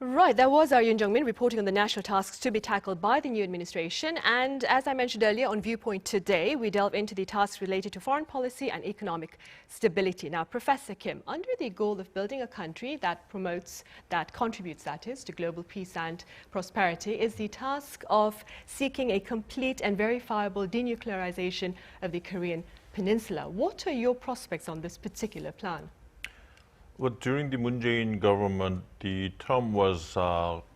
Right, that was our Yoon Jung-min reporting on the national tasks to be tackled by the new administration. And as I mentioned earlier on Viewpoint today, we delve into the tasks related to foreign policy and economic stability. Now, Professor Kim, under the goal of building a country that contributes, to global peace and prosperity, is the task of seeking a complete and verifiable denuclearization of the Korean Peninsula. What are your prospects on this particular plan? Well, during the Moon Jae-in government, the term was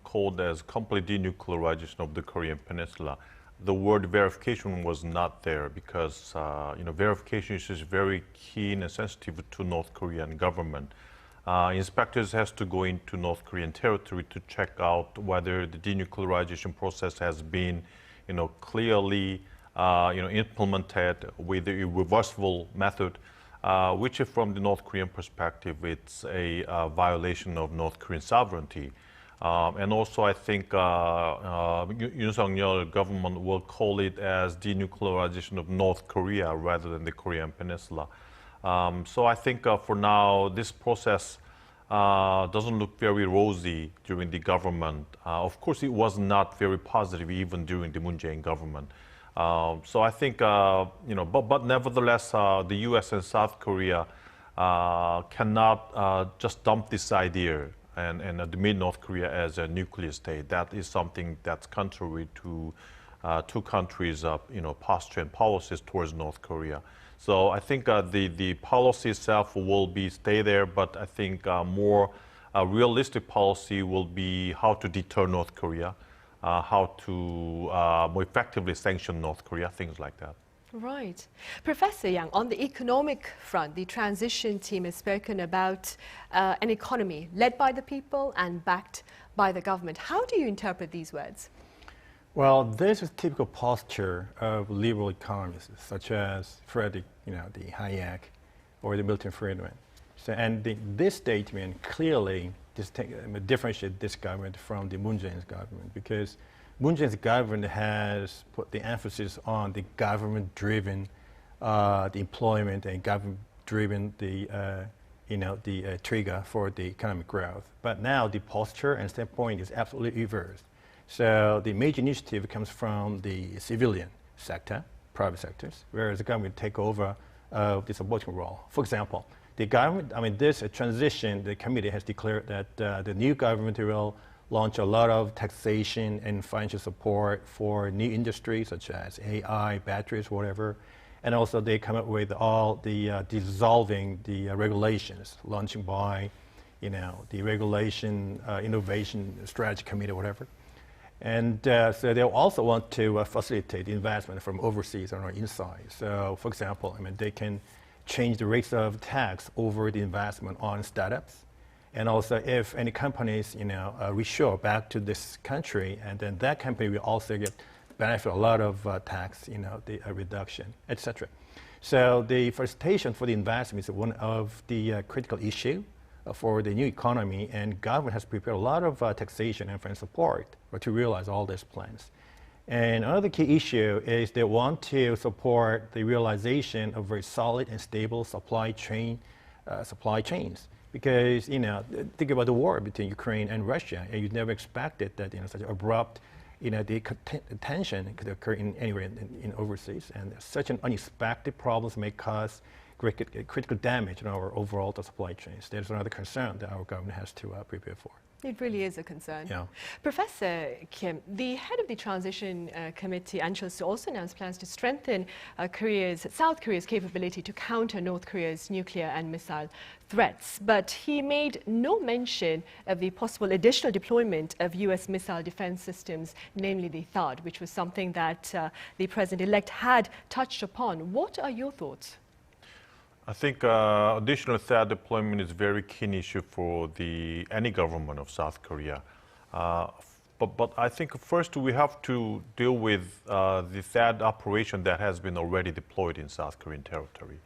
called as complete denuclearization of the Korean Peninsula. The word verification was not there because, verification is very keen and sensitive to North Korean government. Inspectors has to go into North Korean territory to check out whether the denuclearization process has been, clearly, implemented with a reversible method. Which from the North Korean perspective, it's a violation of North Korean sovereignty. And also I think Yoon Suk-yeol government will call it as denuclearization of North Korea rather than the Korean Peninsula. So I think for now, this process doesn't look very rosy during the government. Of course, it was not very positive even during the Moon Jae-in government. So I think, but nevertheless, the U.S. and South Korea cannot just dump this idea and admit North Korea as a nuclear state. That is something that's contrary to two countries' posture and policies towards North Korea. So I think the policy itself will stay there, but I think more realistic policy will be how to deter North Korea. How to more effectively sanction North Korea, things like that. Right. Professor Yang, on the economic front, the transition team has spoken about an economy led by the people and backed by the government. How do you interpret these words? Well, this is typical posture of liberal economists, such as Friedrich, the Hayek, or the Milton Friedman. So, and this statement clearly differentiate this government from the Moon Jae-in's government, because Moon Jae-in's government has put the emphasis on the government-driven the employment and government-driven the trigger for the economic growth. But now the posture and standpoint is absolutely reversed. So the major initiative comes from the civilian sector, private sectors, whereas the government take over the subordinate role. For example, the government, this transition, the committee has declared that the new government will launch a lot of taxation and financial support for new industries such as AI, batteries, whatever. And also they come up with all the dissolving the regulations, launching by, the Regulation Innovation Strategy Committee, whatever. And so they'll also want to facilitate investment from overseas or inside. So, for example, they can change the rates of tax over the investment on startups. And also if any companies, reshore back to this country, and then that company will also get benefit a lot of tax, the reduction, etc. So the facilitation for the investment is one of the critical issue for the new economy, and government has prepared a lot of taxation and financial support to realize all these plans. And another key issue is they want to support the realization of very solid and stable supply chains. Because, think about the war between Ukraine and Russia, and you'd never expected that, such an abrupt, the tension could occur anywhere in overseas. And such an unexpected problems may cause critical damage in our overall supply chains. There's another concern that our government has to prepare for. It really is a concern. Yeah. Professor Kim, the head of the Transition Committee, Ahn Cheol-soo, also announced plans to strengthen South Korea's capability to counter North Korea's nuclear and missile threats. But he made no mention of the possible additional deployment of U.S. missile defense systems, namely the THAAD, which was something that the President-elect had touched upon. What are your thoughts? I think additional THAAD deployment is a very keen issue for any government of South Korea. But I think first we have to deal with the THAAD operation that has been already deployed in South Korean territory.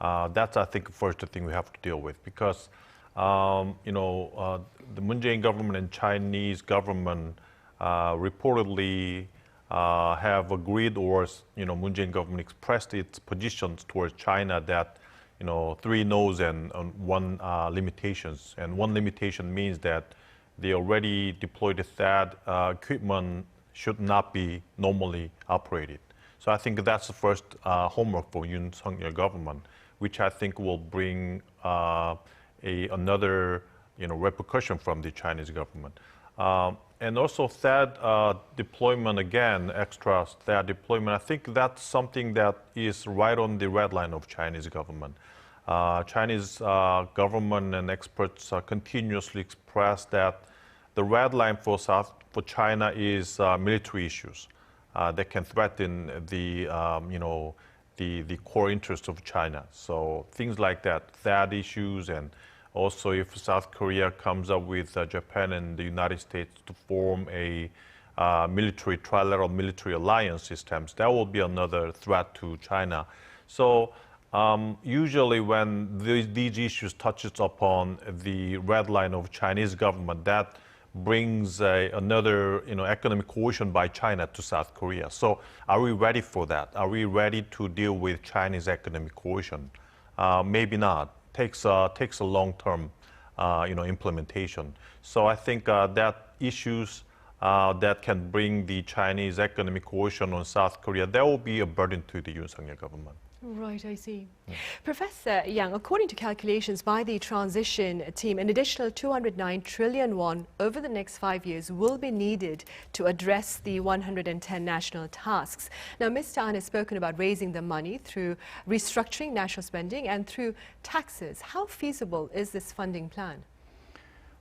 That's, I think, first thing we have to deal with, because the Moon Jae-in government and Chinese government reportedly have agreed, or Moon Jae-in government expressed its positions towards China that 3 no's and 1 limitations. And 1 limitation means that the already deployed THAAD equipment should not be normally operated. So I think that's the first homework for Yoon Suk-yeol government, which I think will bring another repercussion from the Chinese government. And also THAAD deployment again, extra THAAD deployment, I think that's something that is right on the red line of Chinese government. Chinese government and experts continuously express that the red line for China is military issues that can threaten the core interests of China. So things like that, THAAD issues, and also if South Korea comes up with Japan and the United States to form a trilateral military alliance systems, that will be another threat to China. So usually when these issues touches upon the red line of Chinese government, that brings another economic coercion by China to South Korea. So are we ready for that? Are we ready to deal with Chinese economic coercion? Maybe not. Takes a long-term implementation. So I think that issues that can bring the Chinese economic coercion on South Korea, that will be a burden to the Yoon Suk-yeol government. Right, I see. Yeah. Professor Yang, according to calculations by the transition team, an additional 209 trillion won over the next 5 years will be needed to address the 110 national tasks. Now, Mr. Ahn has spoken about raising the money through restructuring national spending and through taxes. How feasible is this funding plan?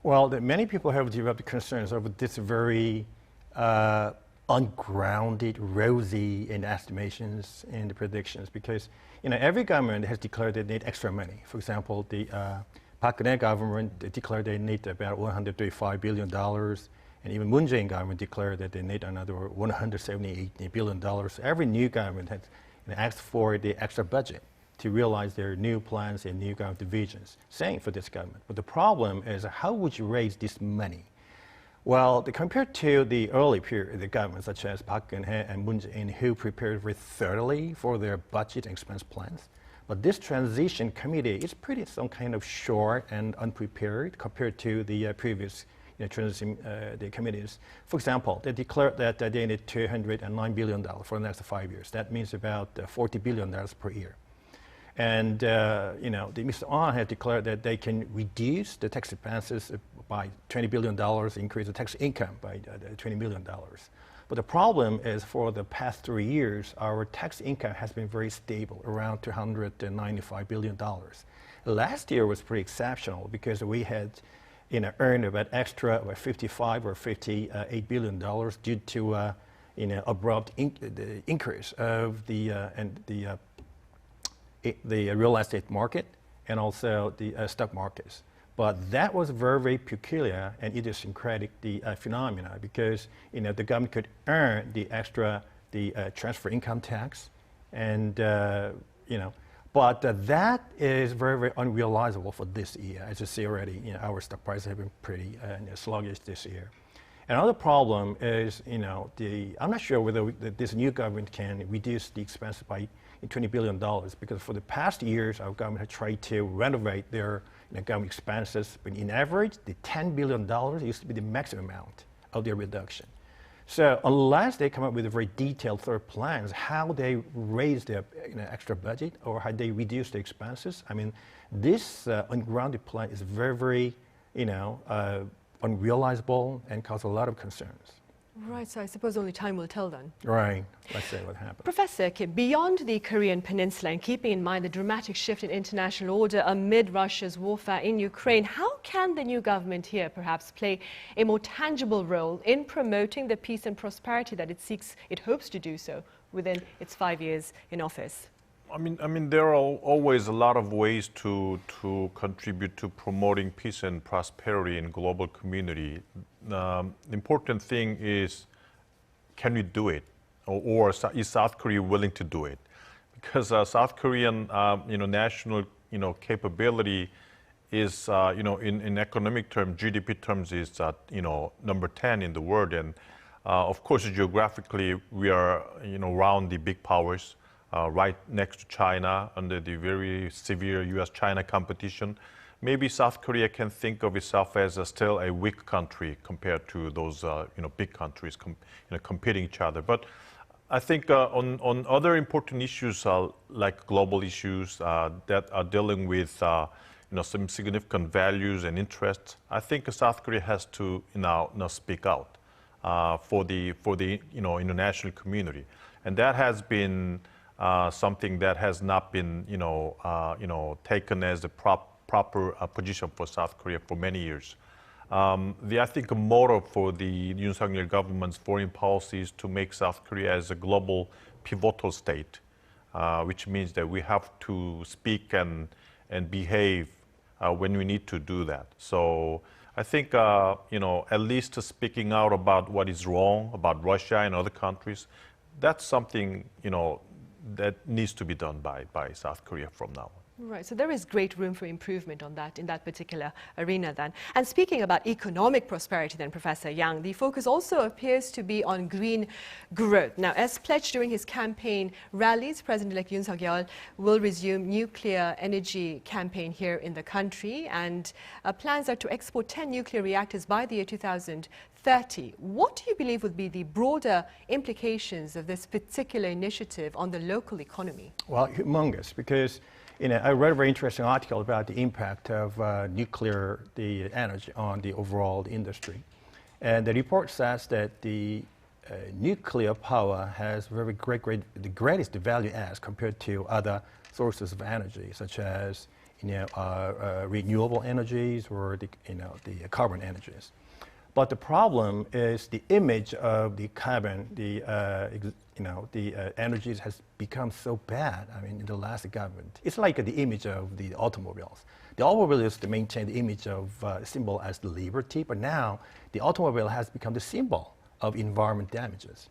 Well, many people have developed concerns over this very ungrounded, rosy in estimations and the predictions, because every government has declared they need extra money. For example, the Park Geun-hye government declared they need about $135 billion, and even Moon Jae-in government declared that they need another $178 billion. Every new government has asked for the extra budget to realize their new plans and new government divisions. Same for this government. But the problem is, how would you raise this money? Well, compared to the early period, the governments such as Park Geun-hye and Moon Jae-in, who prepared very thoroughly for their budget and expense plans. But this transition committee is pretty some kind of short and unprepared compared to the previous transition the committees. For example, they declared that they need $209 billion for the next 5 years. That means about $40 billion per year. And Mr. Ahn had declared that they can reduce the tax expenses by $20 billion, increase the tax income by $20 million. But the problem is, for the past 3 years, our tax income has been very stable, around $295 billion. Last year was pretty exceptional because we had earned about extra $55 or $58 billion due to abrupt increase of the real estate market and also the stock markets. But that was very, very peculiar and idiosyncratic phenomena, because the government could earn the extra transfer income tax, and but that is very, very unrealizable for this year. As you see already, our stock prices have been pretty sluggish this year. Another problem is, I'm not sure whether this new government can reduce the expense by $20 billion, because for the past years, our government has tried to renovate their government expenses, but in average, the $10 billion used to be the maximum amount of their reduction. So unless they come up with a very detailed third plans, how they raise their extra budget or how they reduce the expenses, I mean, this ungrounded plan is very, very, unrealizable and cause a lot of concerns. Right, so I suppose only time will tell then. Right, let's see what happens. Professor Kim, beyond the Korean Peninsula and keeping in mind the dramatic shift in international order amid Russia's warfare in Ukraine, how can the new government here perhaps play a more tangible role in promoting the peace and prosperity that it hopes to do so within its 5 years in office? I mean, there are always a lot of ways to contribute to promoting peace and prosperity in global community. The important thing is, can we do it, or is South Korea willing to do it? Because South Korean, national, capability is, in economic terms, GDP terms, is, number 10 in the world, and of course, geographically, we are, around the big powers. Right next to China, under the very severe U.S.-China competition. maybe South Korea can think of itself as still a weak country compared to those big countries competing each other. But I think on other important issues like global issues that are dealing with some significant values and interests, I think South Korea has to now speak out for the international community, and that has been something that has not been taken as a proper position for South Korea for many years. I think a motto for the Yoon Suk-yeol government's foreign policy is to make South Korea as a global pivotal state, which means that we have to speak and behave when we need to do that. So I think, at least speaking out about what is wrong about Russia and other countries, that's something, that needs to be done by South Korea from now on. Right, so there is great room for improvement on that in that particular arena then. And speaking about economic prosperity then, Professor Yang, the focus also appears to be on green growth. Now, as pledged during his campaign rallies, President-elect Yoon Suk-yeol will resume nuclear energy campaign here in the country, and plans are to export 10 nuclear reactors by the year 2030. What do you believe would be the broader implications of this particular initiative on the local economy? Well, humongous, because I read a very interesting article about the impact of nuclear energy on the overall industry. And the report says that the nuclear power has the greatest value as compared to other sources of energy, such as renewable energies or the carbon energies. But the problem is the image of the carbon, the energies has become so bad. I mean, in the last government, it's like the image of the automobiles. The automobile used to maintain the image of symbol as the liberty, but now the automobile has become the symbol of environment damages.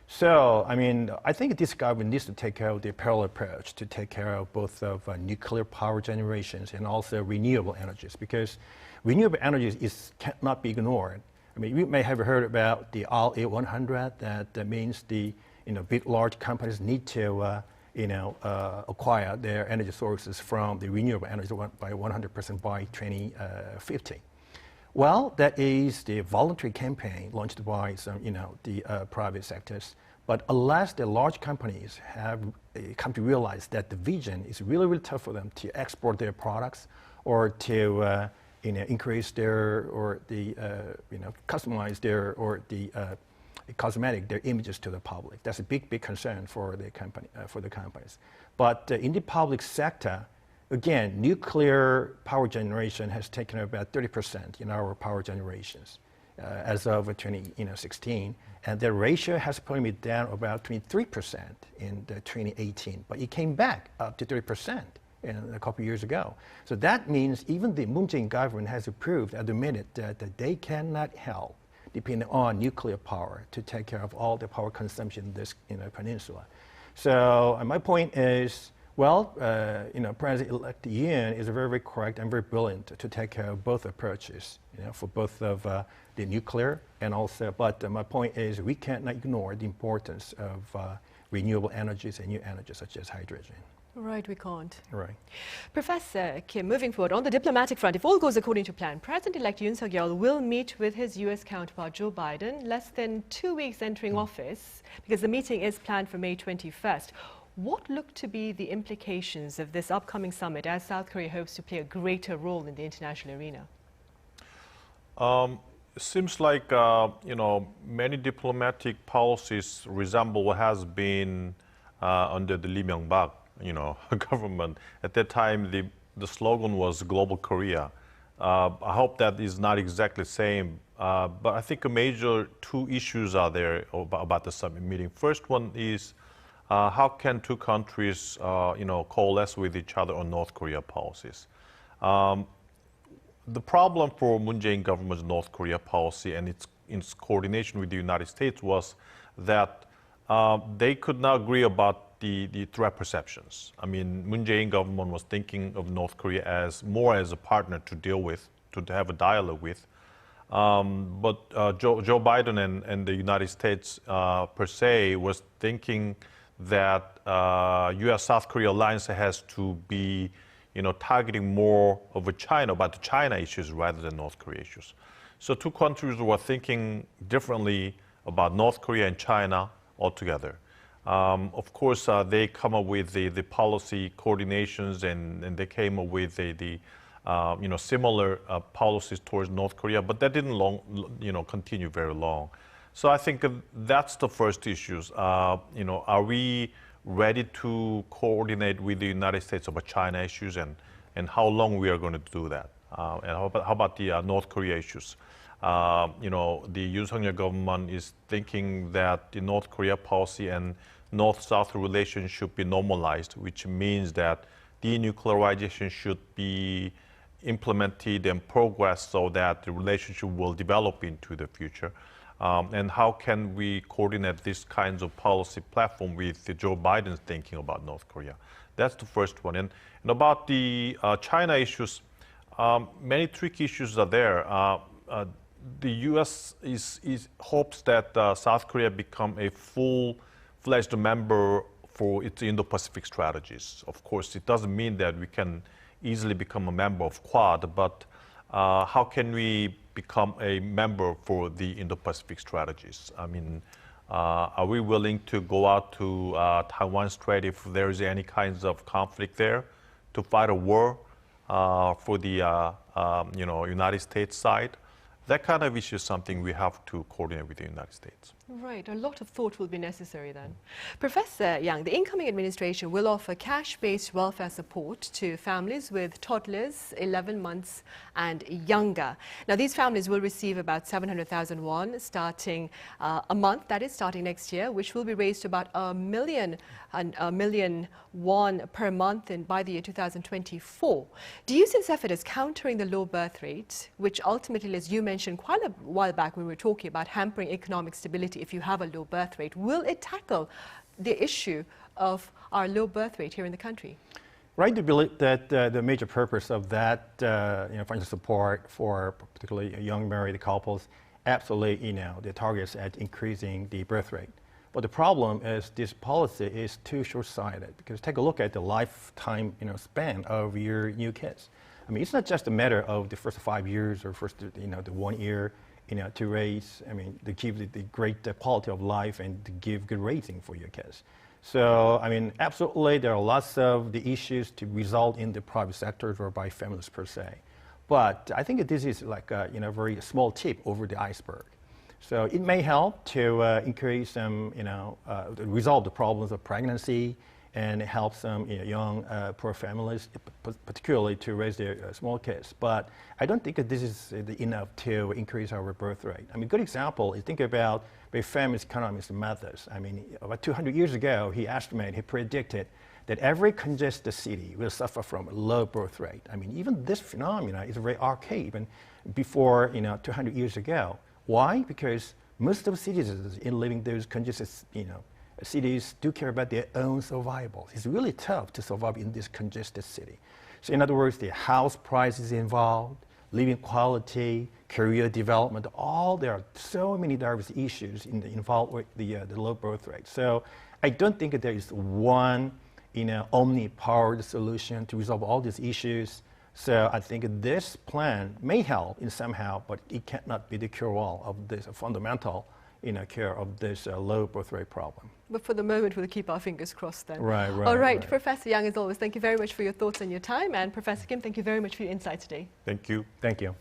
So, I mean, I think this government needs to take care of the parallel approach to take care of both of nuclear power generations and also renewable energies, because renewable energies cannot be ignored. I mean, you may have heard about the RA100. That means the big, large companies need to acquire their energy sources from the renewable energy by 100% by 2050. Well, that is the voluntary campaign launched by some, the private sectors. But unless the large companies have come to realize that the vision is really, really tough for them to export their products or to increase their or the customize their or the their images to the public. That's a big, big concern for the companies. But in the public sector, again, nuclear power generation has taken about 30% in our power generations as of 2016, and the ratio has probably been down about 23% in 2018. But it came back up to 30%. A couple of years ago. So that means even the Moon Jae-in government has approved at the minute that they cannot help depending on nuclear power to take care of all the power consumption in this peninsula. So my point is, well, President-elect Yoon is very, very correct and very brilliant to take care of both approaches, for both of the nuclear and also, but my point is we cannot ignore the importance of renewable energies and new energies such as hydrogen. Right, we can't. Right. Professor Kim, moving forward, on the diplomatic front, if all goes according to plan, President-elect Yoon Suk-yeol will meet with his U.S. counterpart Joe Biden less than 2 weeks entering office, because the meeting is planned for May 21st. What look to be the implications of this upcoming summit as South Korea hopes to play a greater role in the international arena? It seems like, many diplomatic policies resemble what has been under the Lee Myung-bak government. At that time, the slogan was Global Korea. I hope that is not exactly the same, but I think a major two issues are there about the summit meeting. First one is how can two countries, coalesce with each other on North Korea policies? The problem for Moon Jae-in government's North Korea policy and its coordination with the United States was that they could not agree about the threat perceptions. I mean, Moon Jae-in government was thinking of North Korea as more as a partner to deal with, to have a dialogue with. But Joe Biden and the United States per se was thinking that U.S.-South Korea alliance has to be, targeting more of China, about the China issues rather than North Korea issues. So two countries were thinking differently about North Korea and China altogether. Of course, they come up with the policy coordinations, and they came up with the similar policies towards North Korea, but that didn't continue very long. So I think that's the first issues. Are we ready to coordinate with the United States about China issues, and how long we are going to do that? And how about the North Korea issues? The Yoon Suk-yeol government is thinking that the North Korea policy and North-South relations should be normalized, which means that denuclearization should be implemented and progress so that the relationship will develop into the future. And how can we coordinate these kinds of policy platform with Joe Biden's thinking about North Korea? That's the first one. And about the China issues, many tricky issues are there. The U.S. hopes that South Korea become a full-fledged member for its Indo-Pacific strategies. Of course, it doesn't mean that we can easily become a member of Quad, but how can we become a member for the Indo-Pacific strategies? I mean, are we willing to go out to Taiwan Strait if there is any kinds of conflict there, to fight a war for the United States side? That kind of issue is something we have to coordinate with the United States. Right, a lot of thought will be necessary then. Professor Yang, the incoming administration will offer cash-based welfare support to families with toddlers 11 months and younger. Now, these families will receive about 700,000 won starting a month, that is, starting next year, which will be raised to about a million won per month by the year 2024. Do you see this effort as countering the low birth rate, which ultimately, as you mentioned quite a while back when we were talking about hampering economic stability if you have a low birth rate? Will it tackle the issue of our low birth rate here in the country? Right, to believe that the major purpose of that financial support for particularly young married couples, absolutely, the target is at increasing the birth rate. But the problem is this policy is too short-sighted, because take a look at the lifetime span of your new kids. I mean, it's not just a matter of the first 5 years or first the 1 year to raise. I mean, to keep the great quality of life and to give good raising for your kids. So I mean, absolutely, there are lots of the issues to result in the private sectors or by families per se. But I think this is like a very small tip over the iceberg. So it may help to increase some, resolve the problems of pregnancy, and help some young poor families, particularly to raise their small kids. But I don't think that this is enough to increase our birth rate. I mean, a good example is think about very famous economist Malthus. I mean, about 200 years ago, he predicted that every congested city will suffer from a low birth rate. I mean, even this phenomenon is very archaic, even before 200 years ago. Why? Because most of citizens in living those congested, cities do care about their own survival. It's really tough to survive in this congested city. So in other words, the house prices involved, living quality, career development, there are so many diverse issues involved with the low birth rate. So I don't think that there is one omnipowered solution to resolve all these issues. So I think this plan may help in somehow, but it cannot be the cure-all of this fundamental care of this low birth rate problem. But for the moment, we'll keep our fingers crossed then. Right. All right, Professor Yang, as always, thank you very much for your thoughts and your time. And Professor Kim, thank you very much for your insight today. Thank you. Thank you.